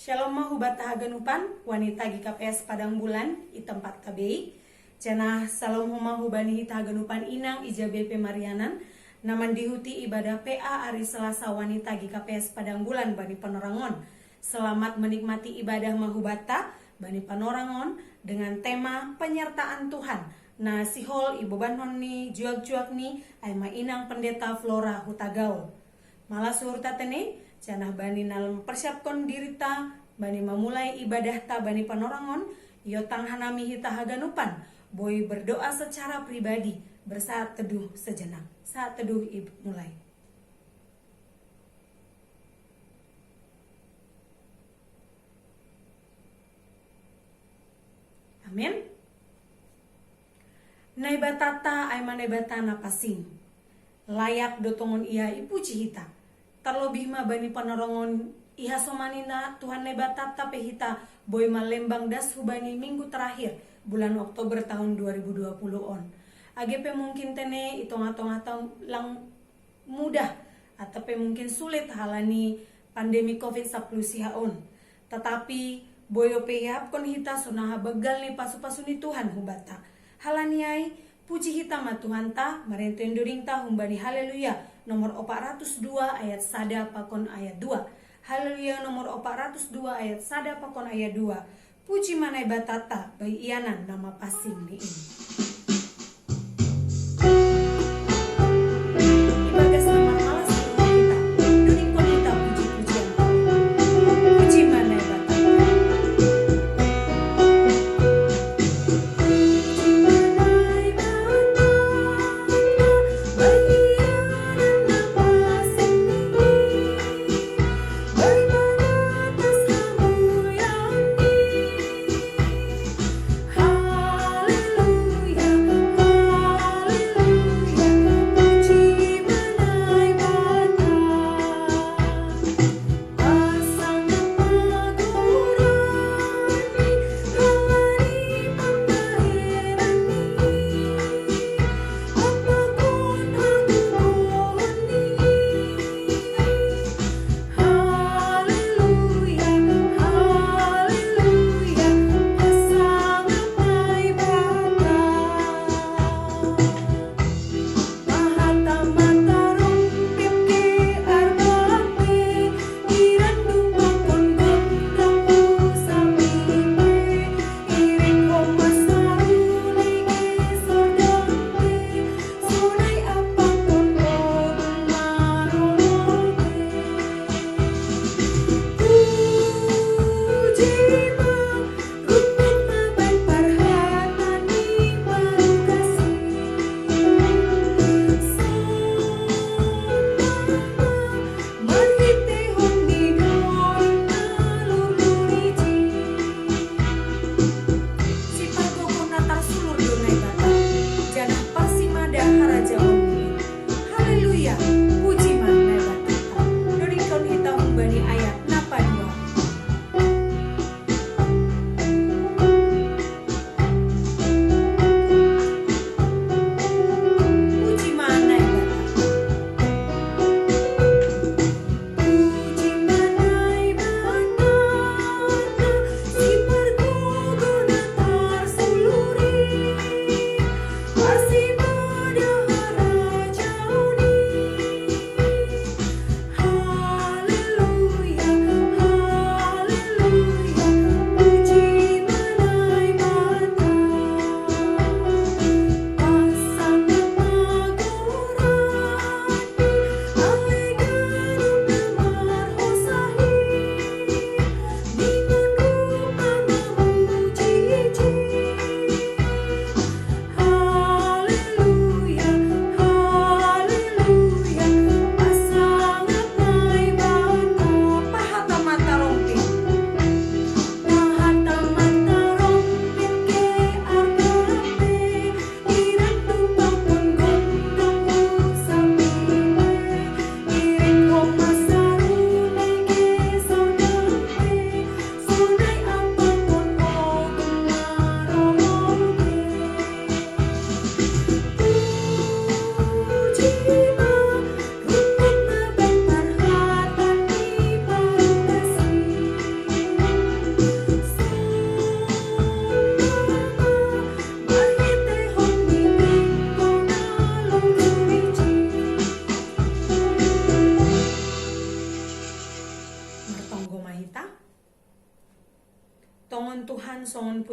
Shalom mahubat haganupan wanita GKPS Padang Bulan i tempat KBI. Cenah salom mahubani hita haganupan inang ija BP Marianan. Naman dihuti ibadah PA hari Selasa wanita GKPS Padang Bulan bani Panorangon. Selamat menikmati ibadah mahubata bani Panorangon dengan tema penyertaan Tuhan. Nah sihol ibu banon ni juak-juak ni aima inang pendeta Flora Hutagaul. Malah surta tene cenah bani nalem persiapkan dirita bani memulai ibadah ta bani Panorangon yotang hanami hita haganupan boy berdoa secara pribadi bersaat teduh sejenak. Saat teduh ibu mulai. Amin. Naibatata aima naibatana pasing layak dotongon ia ipuji hita terlebih ma bani Panorangon iha somanina Tuhan nebatata pehita boy malembang das hubani minggu terakhir bulan Oktober tahun 2020 on. AGP mungkin tene itong-atong lang mudah atau mungkin sulit halani pandemi COVID-19 sihaon. Tetapi boyo pehap kon hita sunaha begal ni pasu-pasu ni Tuhan hubata. Halaniai puji hita ma Tuhan ta marenten during ta humbani haleluya nomor 402 ayat sada pakon ayat 2. Haleluya nomor 402 ayat sada pakon ayat 2. Puji manai batata bai ianan nama pasing ni ini. Ibagas nama malas kita during kon hita puji-pujian puji manai batata. Hallelujah.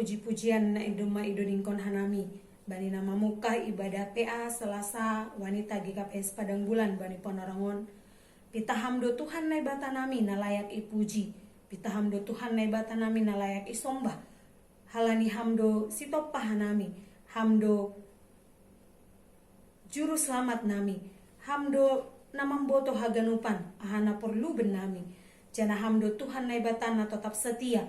puji-pujian na idoma idodingkon hanami. Bani nama muka ibadah PA Selasa wanita GKPS Padang Bulan bani Panorangon. Pita hamdo Tuhan na ibata nami na layak ipuji. Pita hamdo Tuhan na ibata nami na layak isombah. Halani hamdo sitopah nami. Hamdo juru selamat nami. Hamdo namamboto haganupan. Ahana perluben nami. Jana hamdo Tuhan na ibata na tetap setia.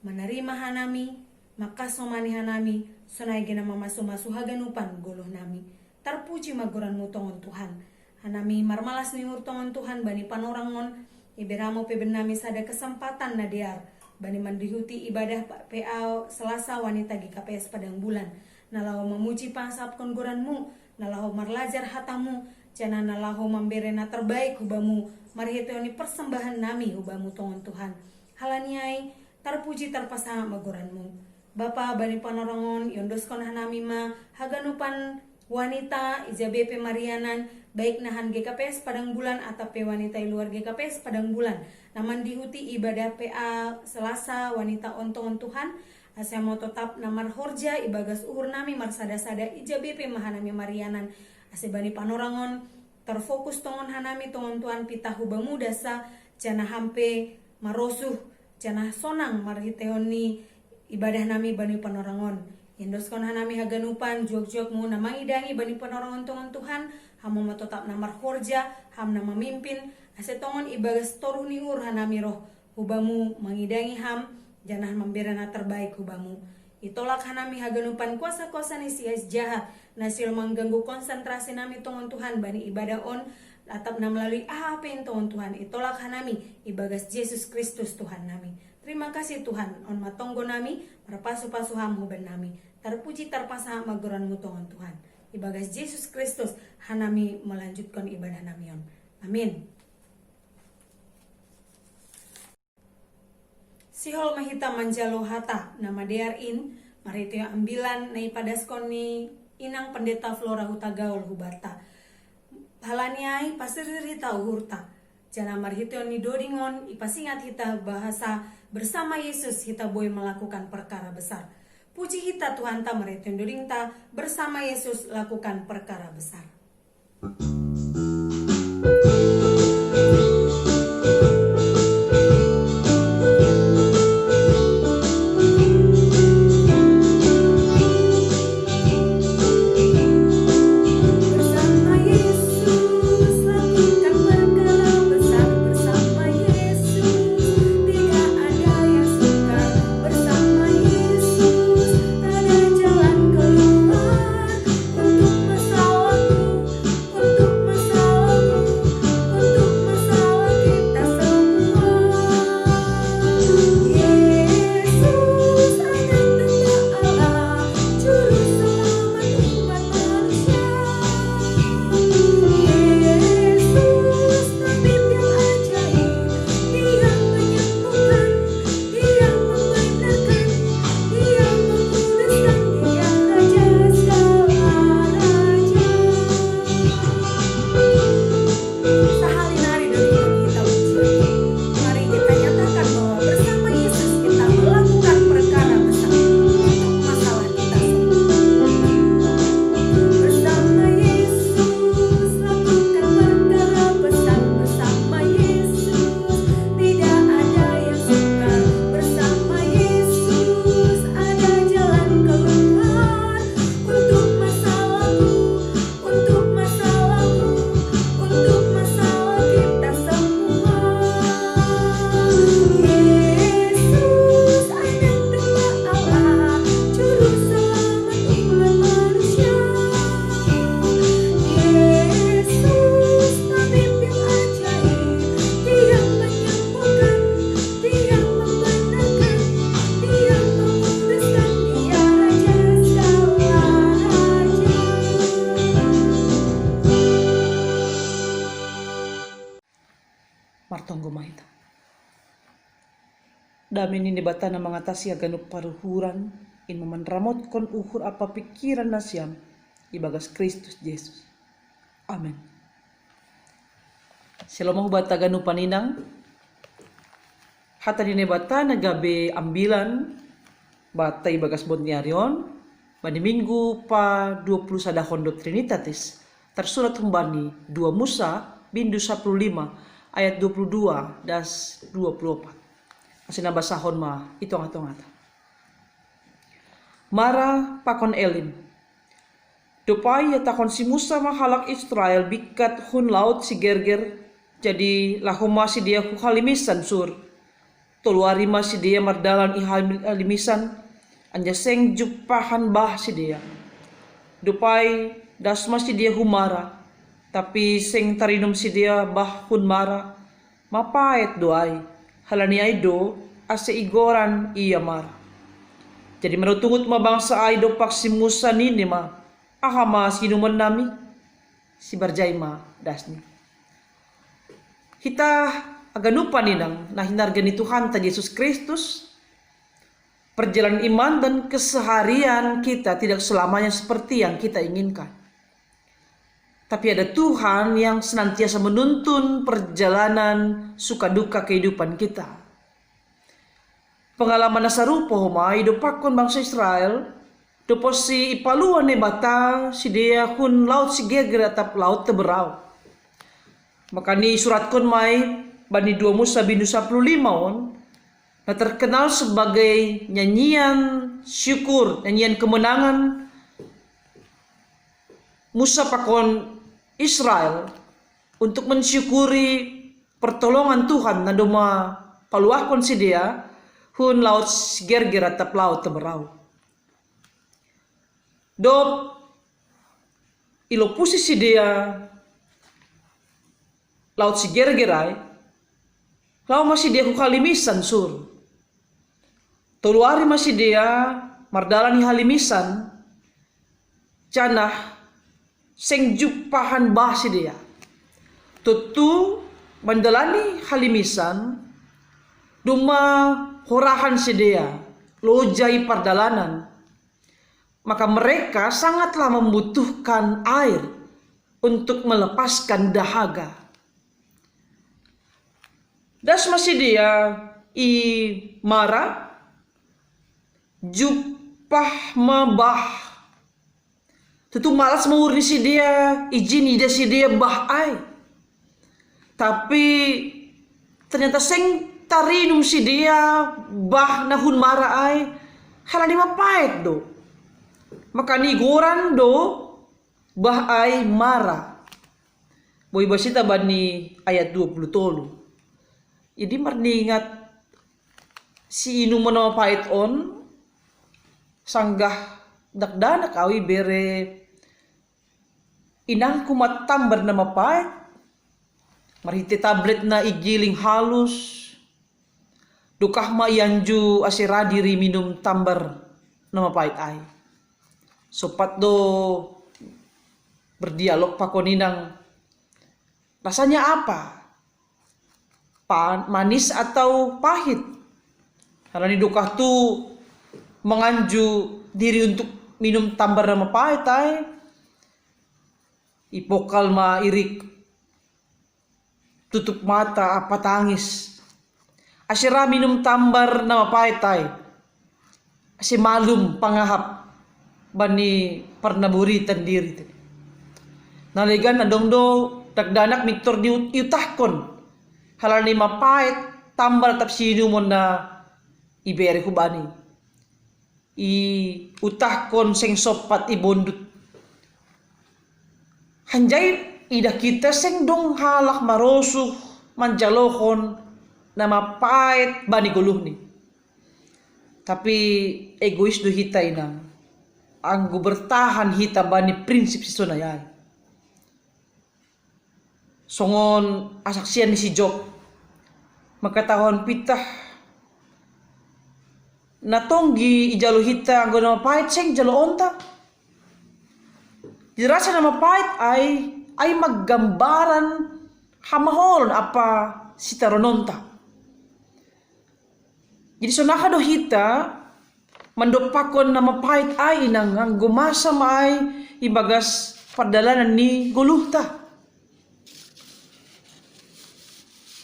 Menerima hanami, maka somani hanami, sonai gena mamasu-masu haganupan goloh nami. Terpuji magoran mutongon Tuhan. Hanami marmalas ni urtongon Tuhan bani Panorangon, iberamo peben nami sada kesempatan nadiar. Bani mandihuti ibadah PA Selasa wanita GKPS Padang Bulan. Nalahu memuji pangsapkon goranmu, nalahu marlajar hatamu, jana nalahu memberena terbaik hubamu, marhiteoni persembahan nami hubamu tongon Tuhan. Halaniai, terpuji terpasang magoranmu. Bapa bani Panorangon yondoskon hanami ma haganupan wanita IJBP Marianan baik nahan GKPS Padang Bulan atau wanita luar GKPS Padang Bulan. Naman dihuti ibadah PA Selasa wanita ontongon Tuhan. Asya mau tetap namar horja ibagas uhur nami marsada-sada IJBP mahanami Marianan. Asya bani Panorangon terfokus tongon hanami tongon Tuhan pitahu bamudasa jana hampe marosuh jana sonang marhiteoni ibadah nami bani Panorangon. Yendoskon hanami haganupan juak-juak mu namang idangi bani Panorangon tongon Tuhan. Hamu matotap namar horja, ham nama mimpin. Ase tongon ibagas toruh niur hanami roh. Hubamu mangidangi ham, janah memberana terbaik hubamu. Itolak hanami haganupan kuasa-kuasa ni sias jahat. Nasil mengganggu konsentrasi nami tongon Tuhan bani ibadah on. Atap na melalui apa yang Tuhan itolak hanami ibagas Yesus Kristus Tuhan nami. Terima kasih Tuhan on matonggo nami marpasu-pasu hamu ben nami. Terpuji terpasa magoranmu Tuhan. Ibagas Yesus Kristus hanami melanjutkan ibadah nami on. Amin. Sihol mahita manjalo hata nama dearin marito ambilan nai padaskon ni inang pendeta Flora Hutagaul hubata. Halaniai pasir hita uhurta. Jana marhiteo ni dodingon ipasingat hita bahasa bersama Yesus hita boy melakukan perkara besar. Puji hita Tuhan ta marhiteo dodingta bersama Yesus lakukan perkara besar. Martonggo mahita. Dami ni batana mengatasi aganuk paruhuran in memanramot kon uhur apa pikiran nasyam ibagas Kristus Yesus. Amin. Shalom bata ganu paninang. Hata ni batana gabe ambilan bata ibagas bontiarion bani minggu pa 20 sadahon do Trinitatis tersurat humbani 2 Musa bindu 15 ayat 22 das 24. Asina basahon ma itong-atong ata. Mara pakon elim. Dopai ya takon si Musa mahalak Israel bikat hun laut si gerger jadi lahoma si dia ku halimisan sur. Toluari si dia mardalan halimisan anja seng jupahan bah si dia. Dopai das si dia humara tapi seng tarinum si dia bah hun mara mapait doai halani ay do ase igoran iya mara. Jadi menutungut mabangsa ay do pak si Musa nini ma ahama sinuman nami si barjay ma dasni. Kita aganupa ninang na hinarga ni Tuhan ta Yesus Kristus. Perjalanan iman dan keseharian kita tidak selamanya seperti yang kita inginkan. Tapi ada Tuhan yang senantiasa menuntun perjalanan suka duka kehidupan kita. Pengalaman nasarupo homa hidup pakon bangsa Israel. Dopo si ipaluan ne bata si dia hun laut si geger atap laut teberau. Maka ni surat kon mai bani 2 Musa bindu 15 on na terkenal sebagai nyanyian syukur, nyanyian kemenangan Musa pakon Israel untuk mensyukuri pertolongan Tuhan na doma paluakon si dia hun laut si geger atap laut teberau. Dop ilo posisi dia laut si gergerai lau masih dia kukalimisan sur toluari masih dia mardalani halimisan canah seng jupahan bah si dia tutu mandalani halimisan duma horahan si dia lojai pardalanan. Maka mereka sangatlah membutuhkan air untuk melepaskan dahaga. Das masih dia i mara jupah mabah. Tentu malas mengurni si dia izin ida si dia bah ai. Tapi ternyata seng tarinum si dia bah nahun mara ai halani mapait do. Maka ni goran do bah ay mara. Boy basita bani ayat 20 tolu. Jadi marningat si inu manapait on sanggah dakdanak awi bere inang kumat tambar na mapait. Marhiti tablet na igiling halus. Dukah ma yanju asiradiri minum tambar na mapait ay. Sopat do berdialog pakoninang rasanya apa? Manis atau pahit? Karena di dukah tu menganju diri untuk minum tambar nama pahit ay. Ipokal ma irik tutup mata apa tangis. Asyira minum tambar nama pahit ay. Asy malum pangahap bani pernaburitan diri. Naligan adong do dagdanak miktor diutahkon. Halal ni mapait tambal tap sinumon na iberi ko bani. I utahkon seng sopat ibondut. Hanjay ida kita seng dong halak marosuh manjalohon na mapait bani guluh ni. Tapi egois do hitay nang ang bertahan hita bani prinsip si sunayay. Songon asaksian ni si Job. Makatahon pitah natonggi ijalo hita ang guna mapait seng jalo onta. Dirasa na mapait ay maggambaran hamahon apa si tarononta. Jadi sonaha do hita mandopakon na mapait ay inang ang gumasa maay ibagas pardalanan ni guluhta.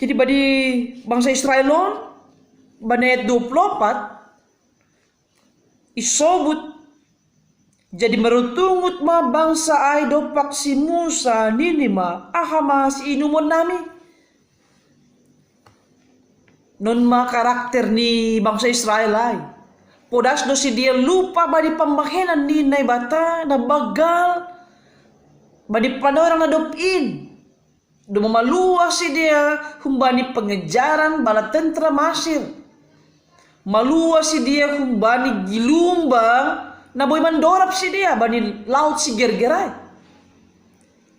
Jadi badi bangsa Israelon banet 24 isobut jadi merutungut ma bangsa ai dopak si Musa ninima ahama si inumon nami non ma karakter ni bangsa Israel ai podas do si dia lupa badi pembahenan ni nai bata na bagal badi pandorang na dopin do mamalua si dia humbani pengejaran bala tentara Mesir malua si dia humbani gilumbang na boy mandorap si dia bani laut si gergerai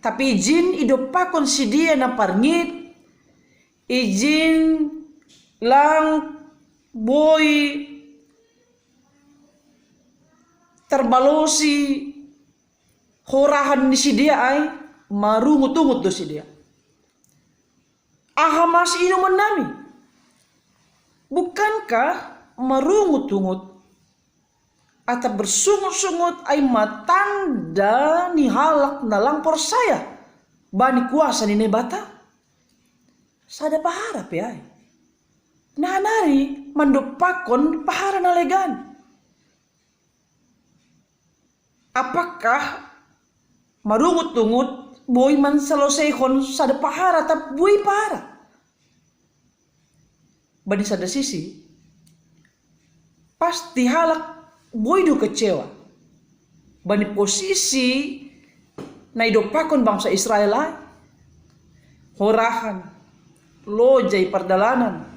tapi izin idopakon si dia na parngit izin lang boy terbalosi horahan ni si dia ai marungut-ungut do si dia ahamas inuman nami bukankah marungut-ungut atau bersungut-sungut ay matanda ni halak na lang por saya bani kuasa ni nebata sada paharap ya nanari mandopakon pahara na legan apakah marungut-ungut boy man salosehon sada pahara tap boy pahara bani sada sisi pasti halak boy do kecewa bani posisi na idopakon bangsa Israel ay horahan lojay pardalanan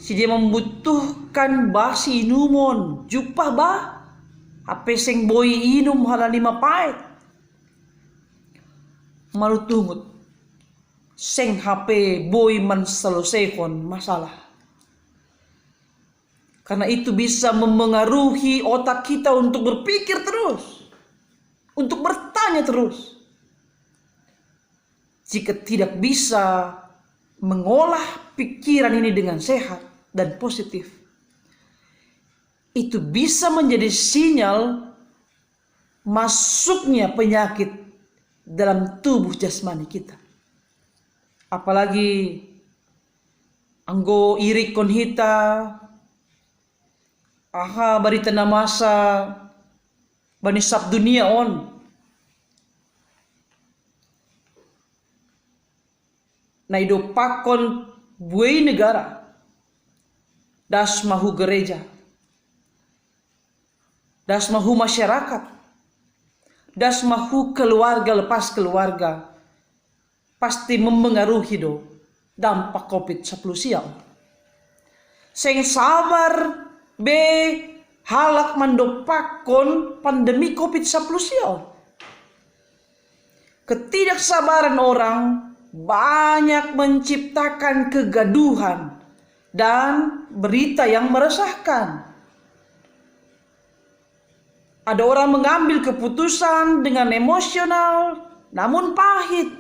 si dia membutuhkan basi inumon jupah ba ape seng boy inum halani mapait malutungut seng HP boy man selesaikan masalah karena itu bisa memengaruhi otak kita untuk berpikir terus untuk bertanya terus jika tidak bisa mengolah pikiran ini dengan sehat dan positif itu bisa menjadi sinyal masuknya penyakit dalam tubuh jasmani kita apalagi anggo iri kon hita aha barita na masa bani sab dunia on na idopakon buai negara das mahu gereja das mahu masyarakat das mahu keluarga lepas keluarga pasti mempengaruhi do dampak COVID-19 siang seng sabar be halak mandopakon pandemi COVID-19 siang ketidaksabaran orang banyak menciptakan kegaduhan dan berita yang meresahkan. Ada orang mengambil keputusan dengan emosional namun pahit.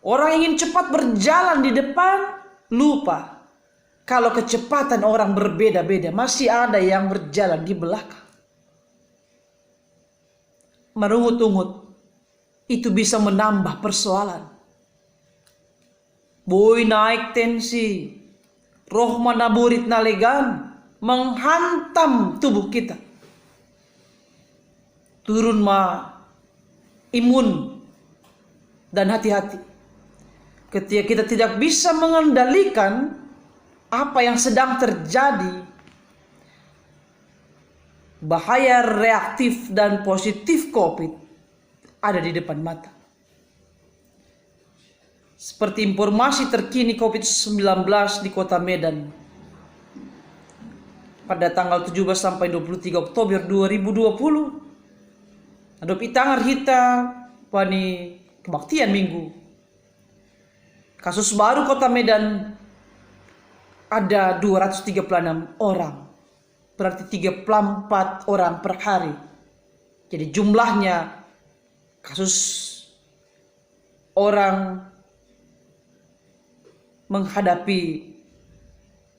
Orang ingin cepat berjalan di depan, lupa kalau kecepatan orang berbeda-beda, masih ada yang berjalan di belakang. Merungut-ungut itu bisa menambah persoalan. Boy naik tensi, roh manaburit na legan, menghantam tubuh kita. Turun ma imun dan hati-hati. Ketika kita tidak bisa mengendalikan apa yang sedang terjadi, bahaya reaktif dan positif COVID ada di depan mata. Seperti informasi terkini COVID-19 di Kota Medan pada tanggal 17 sampai 23 Oktober 2020. Ada pitangar hita pani kebaktian minggu. Kasus baru Kota Medan ada 236 orang. Berarti 34 orang per hari. Jadi jumlahnya kasus orang menghadapi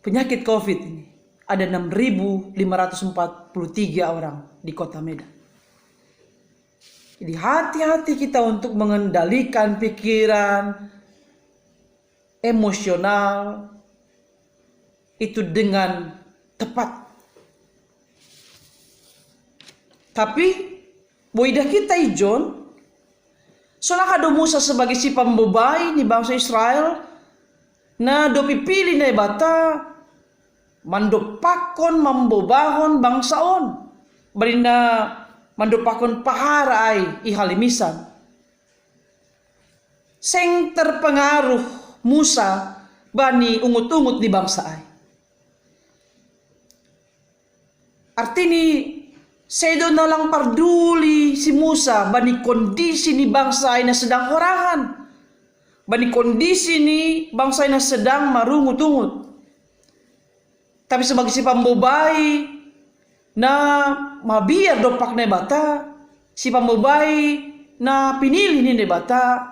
penyakit COVID ini ada 6.543 orang di Kota Medan. Jadi hati-hati kita untuk mengendalikan pikiran, emosional itu dengan tepat. Tapi boidah kita ijon, soalnya kado Musa sebagai si pembebai ni bangsa Israel, na do pipili na bata mandopakon mambobahon bangsaon, barinda mandopakon pahara ay ihalimisan. Seng terpengaruh Musa bani ungut-ungut di bangsa ay. Artini sedo na lang parduli si Musa bani kondisi ni bangsa ay na sedang horangan, bani kondisi ni bangsa ay na sedang marungut-ungut. Tapi sebagai si pambobai na mabiar dopak na bata, si pambobai na pinili ni bata,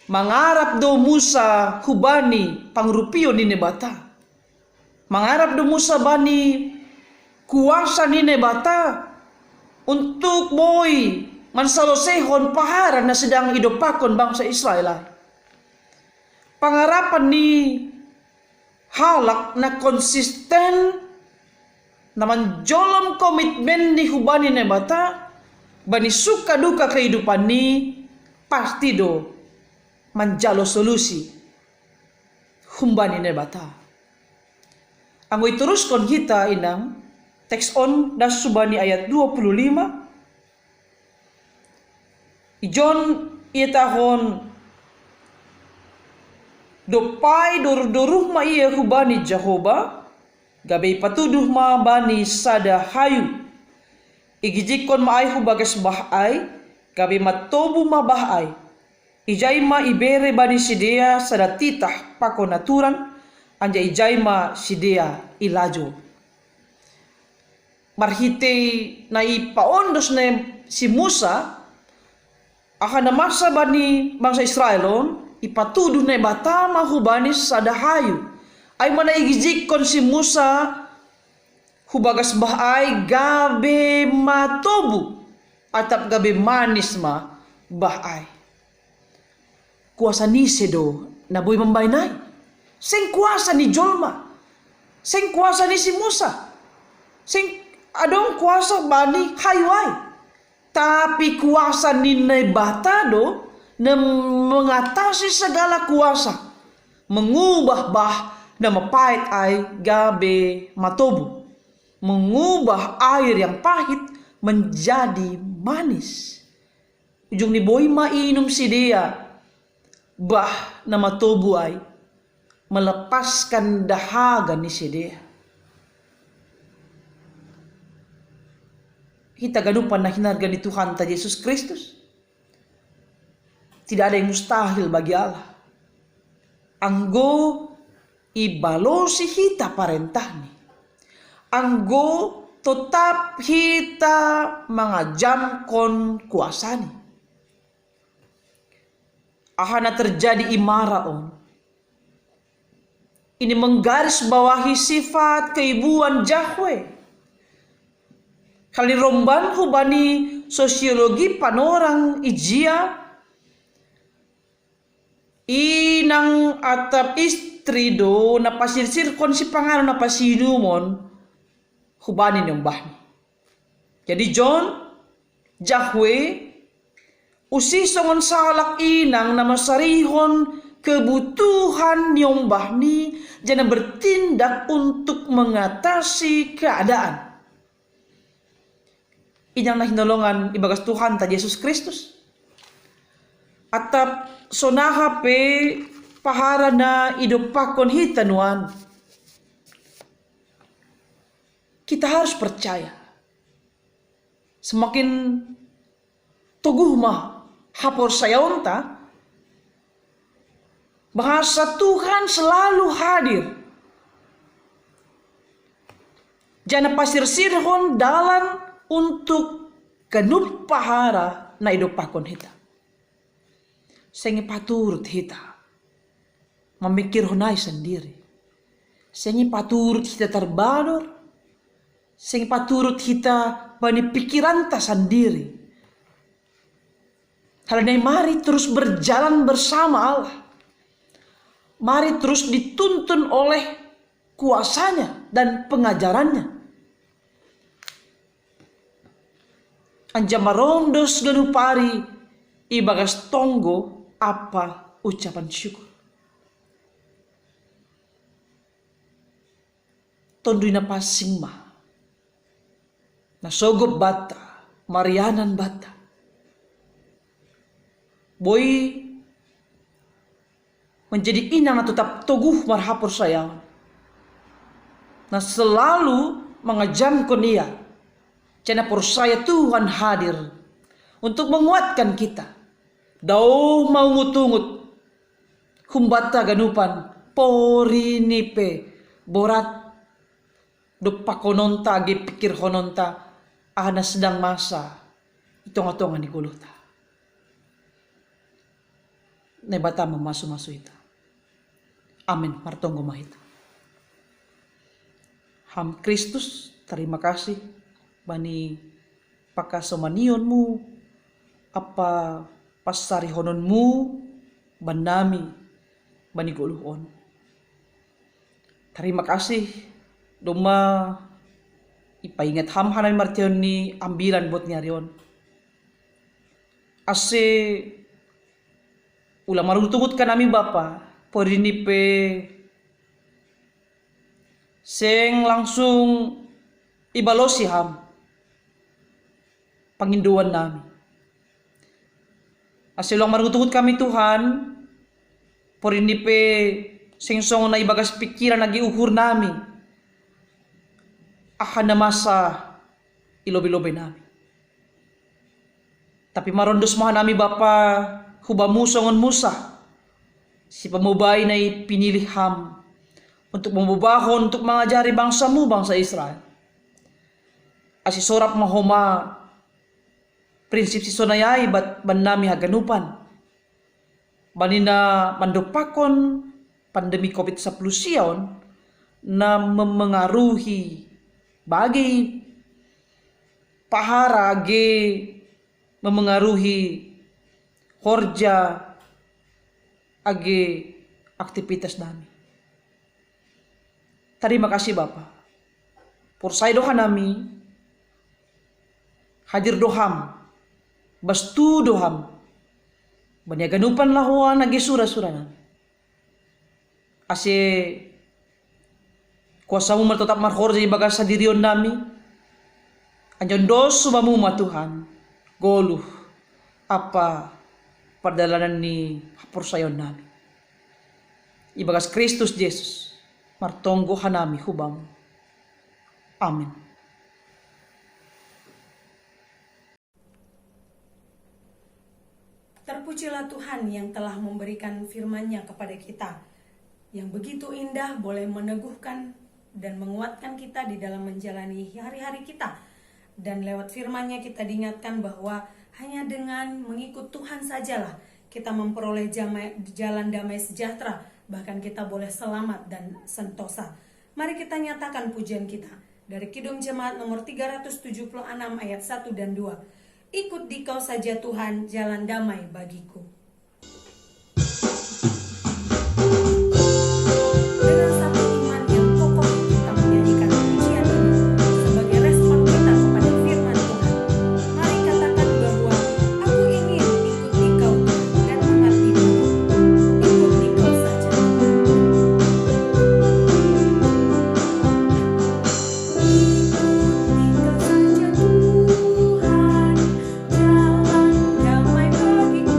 mangarap do Musa hubani pangrupio ni bata, mangarap do Musa bani kuasa ni bata untuk boy mansalosehon pahara na sedang idopakon bangsa Israel. Pangarapan ni halak na konsisten na manjolom komitmen ni hubani ni bata bani suka duka kehidupan ni pasti do manjalo solusi humbani ni bata. Anggo teruskan kita inang teks on das subani ayat 25. Ijon ia tahun dopai doruh ma ia hubani Jehovah gabe patuduh ma bani sada hayu igijikon ma ay hubagas bahay gabe matobu ma bahay ijay ma ibere bani sidea sada titah pakonaturan anja ijay ma sidea ilajo. Marhite na ipaondos na si Musa akan na masa bani bangsa Israelon ipatuduh na bata mahubani sada hayu ay manaigijikon si Musa hubagas bahay gabe matobu atap gabe manis ma bahay. Kuasa ni sedo na boy mambaynay, seng kuasa ni Jolma, seng kuasa ni si Musa, seng adong kuasa bani hayuay, tapi kuasa ni bata do na mengatasi segala kuasa, mengubah bah na mapait ay gabe matobu, mengubah air yang pahit menjadi manis. Ujung ni boy mainum si dia bah na matobu ay melepaskan dahaga ni si dia. Kita ganupan na hinarga ni Tuhan ta Yesus Kristus. Tidak ada yang mustahil bagi Allah. Anggo ibalosi hita parentah ni. Anggo tetap hita mangajamkon kuasa ni. Ahana terjadi imara on. Ini menggaris bawahi sifat keibuan Yahweh. Kali romban hubani sosiologi panorang ijia inang atap istri do na pasirsir kon si pangano na pasinumon hubani ng bahni. Jadi John Yahweh usisongon salak inang na masarihon kebutuhan niyong bahni jana bertindak untuk mengatasi keadaan. Inyang na hinolongan ibagas Tuhan ta Yesus Kristus. Atap sonaha pe pahara na idopakon hitanuan. Kita harus percaya. Semakin tuguh mah hapor sayaonta bahasa Tuhan selalu hadir. Jana pasir sirhon dalan untuk ganup pahara na idopakon hita. Sengi paturut hita memikir honai sendiri. Sengi paturut hita terbador. Sengi paturut hita bani pikiran ta sendiri. Halanai mari terus berjalan bersama Allah. Mari terus dituntun oleh kuasanya dan pengajarannya. anja marondos ganupari ibagas tonggo apa ucapan syukur. Tondui na pasing nasogop bata, marianan bata. Boy menjadi inang na tetap teguh marhapur sayang. Na selalu mengajamkan ia. Cina percaya Tuhan hadir untuk menguatkan kita. Dau mau ngutungut. Humbata ganupan. Porinipe. Borat. Dupa kononta agi pikir kononta. Ana sedang masa. Itong-itongan di kuluta. Nebata memasu-masu itu. Amin. Martonggo mahita. Ham Kristus, terima kasih. Bani pakasomanionmu apa pasarihononmu banami bani guluhon. Terima kasih doma ipaingat ham hanan martion ni ambilan buat nyarion. Ase ulah maruntungut ka nami Bapa porini pe seng langsung ibalosi ham panginduan nami. Asilang marutungut kami Tuhan, porini pe sengsong na ibagas pikiran nagi uhur nami. Akan na masa ilobi-lobi nami. Tapi marondos maha nami Bapa hubamu songon Musa. Si pamubay na ipinilih ham untuk memubahon untuk mengajari bangsamu bangsa Israel. Asi sorap mahoma prinsip si sonayai ban nami haganupan. Banina mandopakon pandemi COVID-19 siyon na memengaruhi bagi pahara ge memengaruhi horja age aktivitas nami. Terima kasih Bapa. Pursai doha nami hadir doham bastu doham banyaganupan lahuan nagi sura-suranan. Ase kuasamu tetap marhorja ibagas sadirion nami. Anjon dos subamu Tuhan. Goluh apa perjalanan ni pursayon nami. Ibagas Kristus Yesus martonggo hanami hubam. Amin. Terpujilah Tuhan yang telah memberikan firman-Nya kepada kita, yang begitu indah boleh meneguhkan dan menguatkan kita di dalam menjalani hari-hari kita. Dan lewat firman-Nya kita diingatkan bahwa hanya dengan mengikut Tuhan sajalah kita memperoleh jalan damai sejahtera, bahkan kita boleh selamat dan sentosa. Mari kita nyatakan pujian kita dari Kidung Jemaat nomor 376 ayat 1 dan 2. Ikut dikau saja Tuhan, jalan damai bagiku. Dengan satu iman yang kokoh kita menyanyikan pujian ini sebagai respon kita kepada firman Tuhan. Mari katakan bahwa aku ingin ikut dikau Tuhan dan mengabdi Tuhan. Ikut dikau saja. Ikut dikau saja Tuhan, jalan damai bagiku.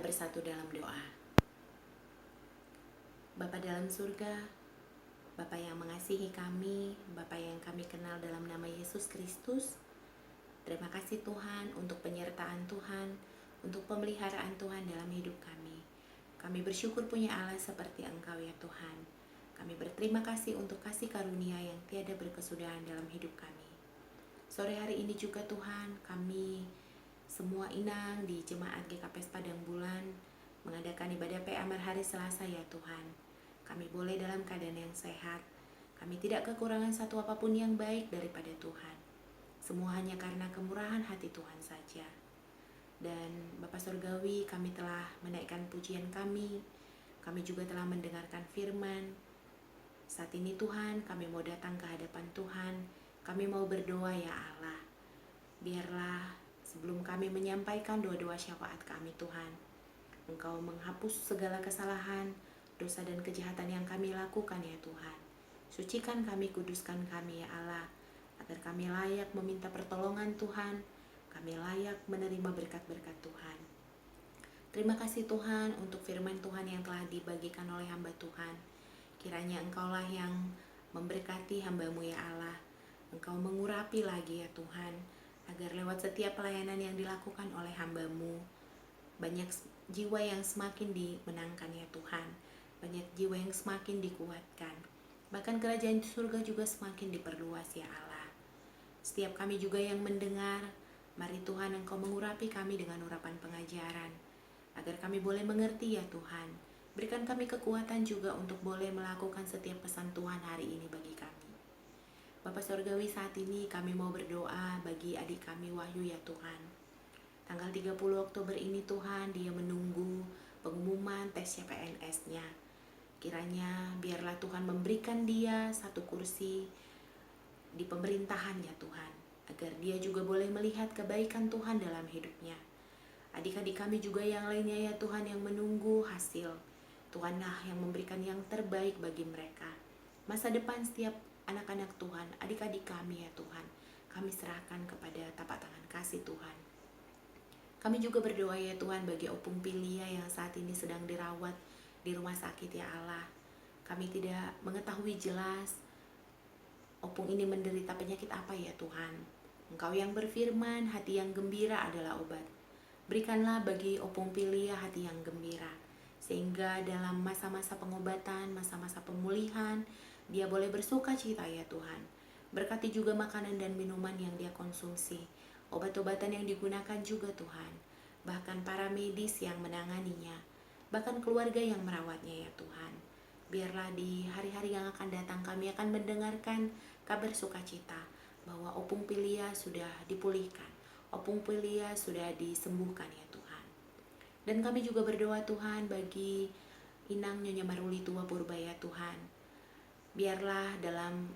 bersatu dalam doa. Bapa dalam surga, Bapa yang mengasihi kami, Bapa yang kami kenal dalam nama Yesus Kristus, terima kasih Tuhan untuk penyertaan Tuhan, untuk pemeliharaan Tuhan dalam hidup kami. Kami bersyukur punya Allah seperti Engkau ya Tuhan. Kami berterima kasih untuk kasih karunia yang tiada berkesudahan dalam hidup kami. Sore hari ini juga Tuhan, kami semua inang di Jemaat GKP Padang Bulan mengadakan ibadah PA hari Selasa ya Tuhan. Kami boleh dalam keadaan yang sehat. Kami tidak kekurangan satu apapun yang baik daripada Tuhan. Semua hanya karena kemurahan hati Tuhan saja. Dan Bapa Surgawi, kami telah menaikkan pujian kami. Kami juga telah mendengarkan firman. Saat ini Tuhan, kami mau datang ke hadapan Tuhan. Kami mau berdoa ya Allah. Biarlah sebelum kami menyampaikan doa-doa syafaat kami Tuhan, Engkau menghapus segala kesalahan, dosa dan kejahatan yang kami lakukan ya Tuhan. Sucikan kami, kuduskan kami ya Allah, agar kami layak meminta pertolongan Tuhan, kami layak menerima berkat-berkat Tuhan. Terima kasih Tuhan untuk firman Tuhan yang telah dibagikan oleh hamba Tuhan. Kiranya Engkaulah yang memberkati hamba-Mu ya Allah. Engkau mengurapi lagi ya Tuhan, agar lewat setiap pelayanan yang dilakukan oleh hamba-Mu, banyak jiwa yang semakin dimenangkan ya Tuhan. Banyak jiwa yang semakin dikuatkan. Bahkan kerajaan surga juga semakin diperluas ya Allah. Setiap kami juga yang mendengar, mari Tuhan Engkau mengurapi kami dengan urapan pengajaran, agar kami boleh mengerti ya Tuhan. Berikan kami kekuatan juga untuk boleh melakukan setiap pesan Tuhan hari ini bagi kami. Bapa Surgawi, saat ini kami mau berdoa bagi adik kami Wahyu ya Tuhan. Tanggal 30 Oktober ini Tuhan, dia menunggu pengumuman tes CPNS-nya. Kiranya biarlah Tuhan memberikan dia satu kursi di pemerintahan ya Tuhan, agar dia juga boleh melihat kebaikan Tuhan dalam hidupnya. Adik-adik kami juga yang lainnya ya Tuhan yang menunggu hasil. Tuhanlah yang memberikan yang terbaik bagi mereka. Masa depan setiap anak-anak Tuhan, adik-adik kami ya Tuhan, kami serahkan kepada tapak tangan kasih Tuhan. Kami juga berdoa ya Tuhan bagi Opung Pilia yang saat ini sedang dirawat di rumah sakit ya Allah. Kami tidak mengetahui jelas Opung ini menderita penyakit apa ya Tuhan. Engkau yang berfirman, hati yang gembira adalah obat. Berikanlah bagi Opung Pilia hati yang gembira, sehingga dalam masa-masa pengobatan, masa-masa pemulihan, dia boleh bersuka cita ya Tuhan. Berkati juga makanan dan minuman yang dia konsumsi, obat-obatan yang digunakan juga Tuhan, bahkan para medis yang menanganinya, bahkan keluarga yang merawatnya ya Tuhan. Biarlah di hari-hari yang akan datang kami akan mendengarkan kabar sukacita bahwa Opung Pilia sudah dipulihkan, Opung Pilia sudah disembuhkan ya Tuhan. Dan kami juga berdoa Tuhan bagi Inang Nyonya Maruli Tua Purba ya Tuhan. Biarlah dalam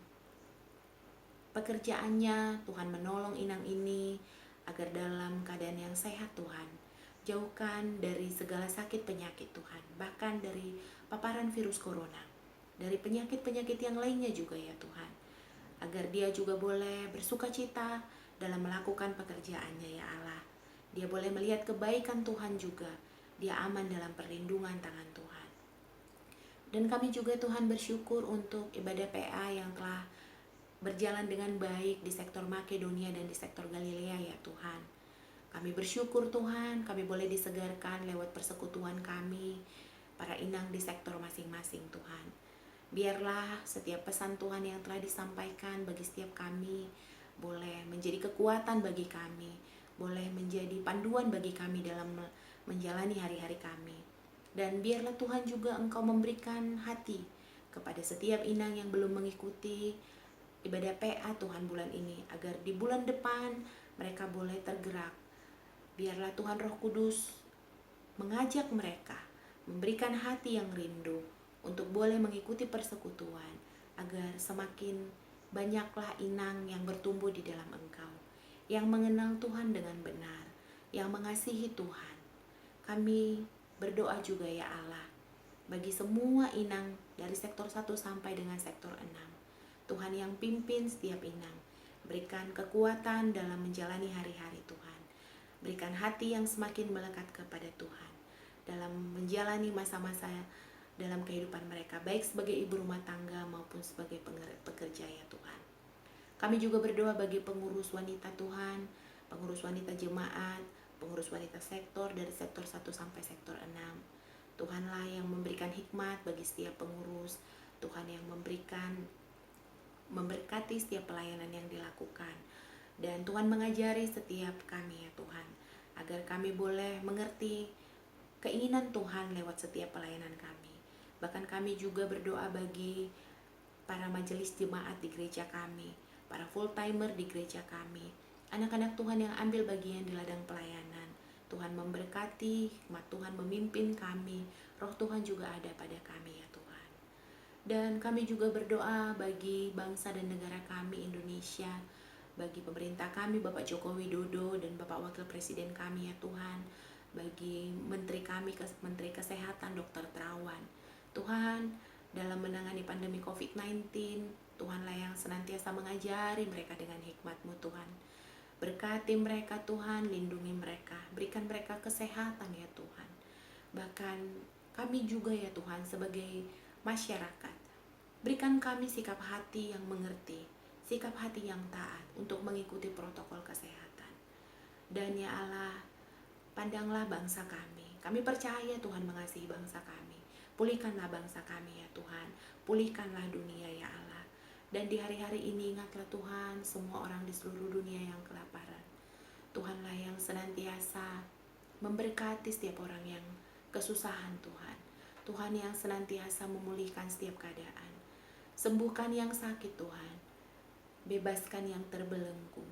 pekerjaannya Tuhan menolong Inang ini agar dalam keadaan yang sehat Tuhan. Jauhkan dari segala sakit penyakit Tuhan, bahkan dari paparan virus corona, dari penyakit-penyakit yang lainnya juga ya Tuhan, agar dia juga boleh bersuka cita dalam melakukan pekerjaannya ya Allah. Dia boleh melihat kebaikan Tuhan juga, dia aman dalam perlindungan tangan Tuhan. Dan kami juga Tuhan bersyukur untuk ibadah PA yang telah berjalan dengan baik di sektor Makedonia dan di sektor Galilea ya Tuhan. Kami bersyukur Tuhan, kami boleh disegarkan lewat persekutuan kami, para inang di sektor masing-masing Tuhan. Biarlah setiap pesan Tuhan yang telah disampaikan bagi setiap kami boleh menjadi kekuatan bagi kami, boleh menjadi panduan bagi kami dalam menjalani hari-hari kami. Dan biarlah Tuhan juga Engkau memberikan hati kepada setiap inang yang belum mengikuti ibadah PA Tuhan bulan ini, agar di bulan depan mereka boleh tergerak. Biarlah Tuhan Roh Kudus mengajak mereka, memberikan hati yang rindu untuk boleh mengikuti persekutuan, agar semakin banyaklah inang yang bertumbuh di dalam Engkau, yang mengenal Tuhan dengan benar, yang mengasihi Tuhan. Kami berdoa juga ya Allah, bagi semua inang dari sektor 1 sampai dengan sektor 6. Tuhan yang pimpin setiap inang, berikan kekuatan dalam menjalani hari-hari Tuhan. Berikan hati yang semakin melekat kepada Tuhan. dalam menjalani masa-masa dalam kehidupan mereka, baik sebagai ibu rumah tangga maupun sebagai pekerja ya Tuhan. Kami juga berdoa bagi pengurus wanita Tuhan, pengurus wanita jemaat, pengurus wanita sektor dari sektor 1 sampai sektor 6. Tuhanlah yang memberikan hikmat bagi setiap pengurus, Tuhan yang memberkati setiap pelayanan yang dilakukan. Dan Tuhan mengajari setiap kami ya Tuhan, agar kami boleh mengerti keinginan Tuhan lewat setiap pelayanan kami. Bahkan kami juga berdoa bagi para majelis jemaat di gereja kami, para full timer di gereja kami, anak-anak Tuhan yang ambil bagian di ladang pelayanan. Tuhan memberkati, hikmat Tuhan memimpin kami, roh Tuhan juga ada pada kami ya Tuhan. Dan kami juga berdoa bagi bangsa dan negara kami Indonesia, bagi pemerintah kami Bapak Joko Widodo dan Bapak Wakil Presiden kami ya Tuhan, bagi menteri kami, Menteri Kesehatan Dr. Terawan. Tuhan, dalam menangani pandemi COVID-19, Tuhanlah yang senantiasa mengajari mereka dengan hikmat-Mu Tuhan. Berkati mereka Tuhan, lindungi mereka, berikan mereka kesehatan ya Tuhan. Bahkan kami juga ya Tuhan sebagai masyarakat, berikan kami sikap hati yang mengerti, sikap hati yang taat untuk mengikuti protokol kesehatan. Dan ya Allah, pandanglah bangsa kami. Kami percaya Tuhan mengasihi bangsa kami. Pulihkanlah bangsa kami ya Tuhan, pulihkanlah dunia ya Allah. Dan di hari-hari ini ingatlah Tuhan semua orang di seluruh dunia yang kelaparan. Tuhanlah yang senantiasa memberkati setiap orang yang kesusahan Tuhan. Tuhan yang senantiasa memulihkan setiap keadaan. Sembuhkan yang sakit Tuhan, bebaskan yang terbelenggu.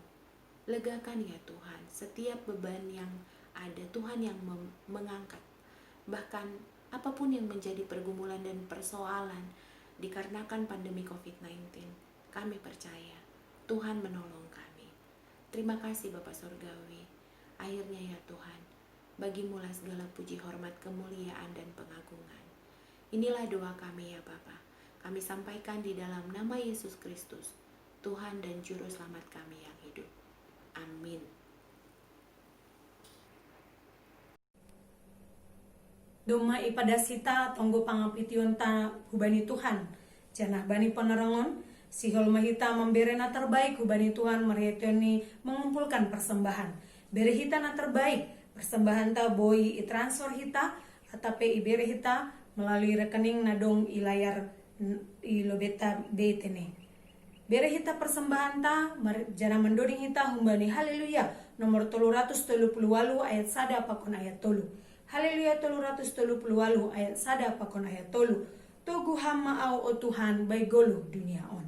Legakan ya Tuhan setiap beban yang ada, Tuhan yang mengangkat. Bahkan apapun yang menjadi pergumulan dan persoalan dikarenakan pandemi COVID-19, kami percaya Tuhan menolong kami. Terima kasih Bapa Surgawi. Akhirnya ya Tuhan, bagimulah segala puji, hormat, kemuliaan, dan pengagungan. Inilah doa kami ya Bapa. Kami sampaikan di dalam nama Yesus Kristus, Tuhan dan Juru Selamat kami yang hidup. Amin. Doma ipada sita tonggo pangapitiun ta hubani Tuhan. Janah bani penerangon, sihol mahita memberena terbaik hubani Tuhan meriatoni mengumpulkan persembahan. Bere hita na terbaik, persembahan ta boi i-transfer hita, atape ibere hita melalui rekening nadong ilayar ilobeta betene. Bere hita persembahan ta, jana mendoding hita humbani haleluya, nomor 338 ayat 1 pakon ayat 3. Haleluya 338 ayat 1 pakon ayat 3. Tugu hama au o Tuhan bai golu dunia on.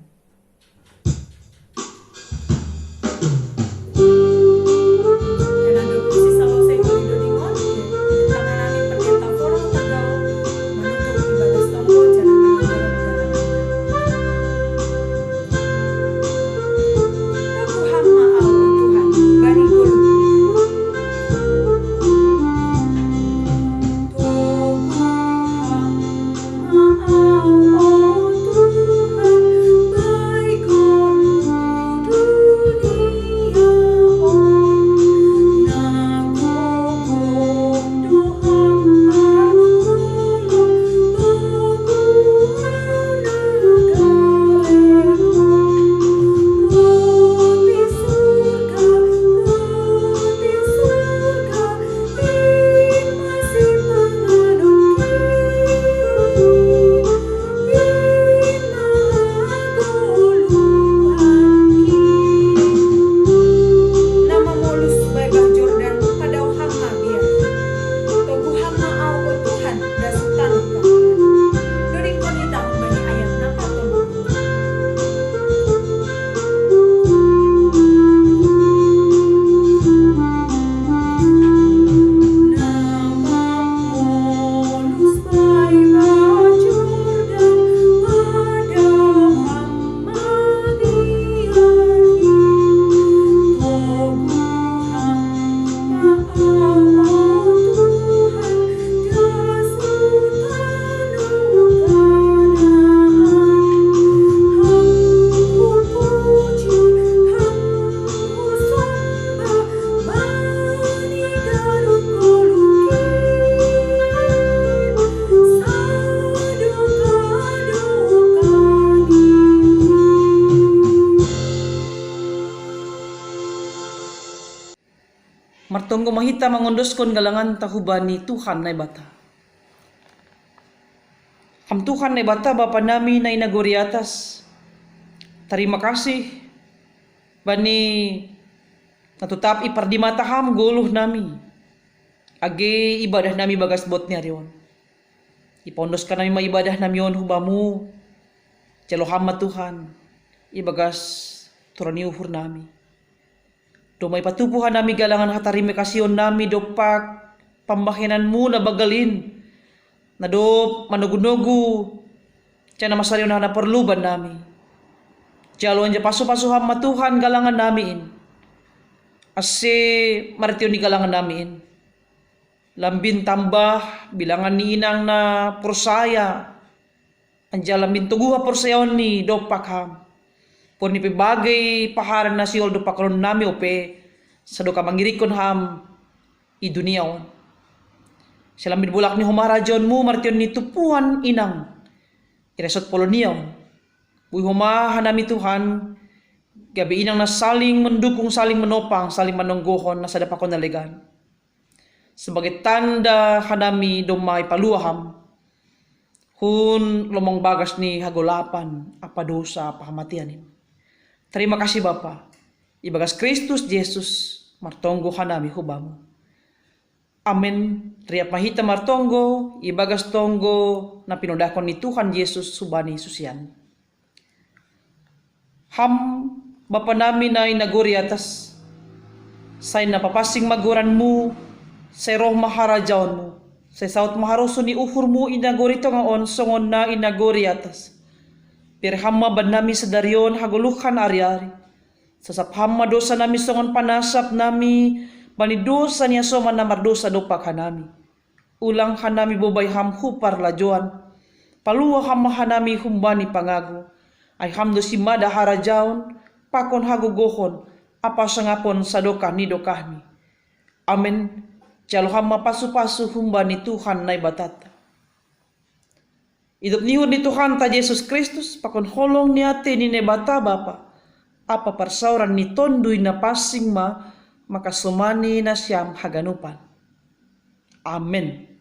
Oh Tuhan, mahita mangondoskan galangan tahubani Tuhan na bata. Ham Tuhan na bata Bapa nami na inaguri atas. Terima kasih bani natutap ipardimata ham guluh nami. Age ibadah nami bagas bot ni arion. Ipondos ka nami maibadah nami on hubamu. Jalohama Tuhan. Ibagas turani uhur nami. Domay patupuhan nami galangan hatarime kasyon nami dopak pambahinanmu na bagalin. Na do manugunugu. Tiyan na masaryo na perluban nami. Jaluan ja paso-paso hama Tuhan galangan namin. Ase maritiyo ni galangan namin. Lambin tambah bilangan ni inang na porsaya. Anja lambin tuguha porsayaon ni dopak ham. Por ni pibagay paharan na siyol dopak ron nami ope. Sa do ka mangirikon ham i dunia on. Sa lambin bulak ni humarajon mo maritiyo ni tupuan inang. Iresot polonia on. Buy humahan nami Tuhan. Gabi inang na saling mendukung, saling menopang, saling manunggohon na sa dapakon na legan. Sebagai tanda hanami domay paluaham. Hun lomong bagas ni hagolapan, apa dosa, apa kamatianin. Terima kasih Bapa. Ibagas Kristus Yesus, martonggo hanami hubamu. Amen. Riap mahita martonggo, ibagas tonggo na pinodakon ni Tuhan Yesus subani susian. Ham Bapa namin na inaguri atas. Say napapasing maguranmu, say roh maharajaon mo. Say saot maharoso ni uhur mo inaguri to nga on, songon na inaguri atas. Pirhamma ban nami sa daryon hagulukan ari-ari. Sasaphamma dosa nami songon panasap nami, bani dosa niya soman na mardosa dopak hanami. Ulang hanami bobay ham hupar lajoan. Paluwa hamma hanami humbani pangago. Ay hamdo si mada harajaon, pakon hagugohon, apa sangapon sa dokah ni dokahni. Amen. Jalo hamma pasu-pasu humbani Tuhan na batata. Hidup nihud ni Tuhan ta Yesus Kristus, pakon holong ni ate ni nebata Bapa. Apa parsauran ni tonduy na pasing makasumani na siyam haganupan. Amen.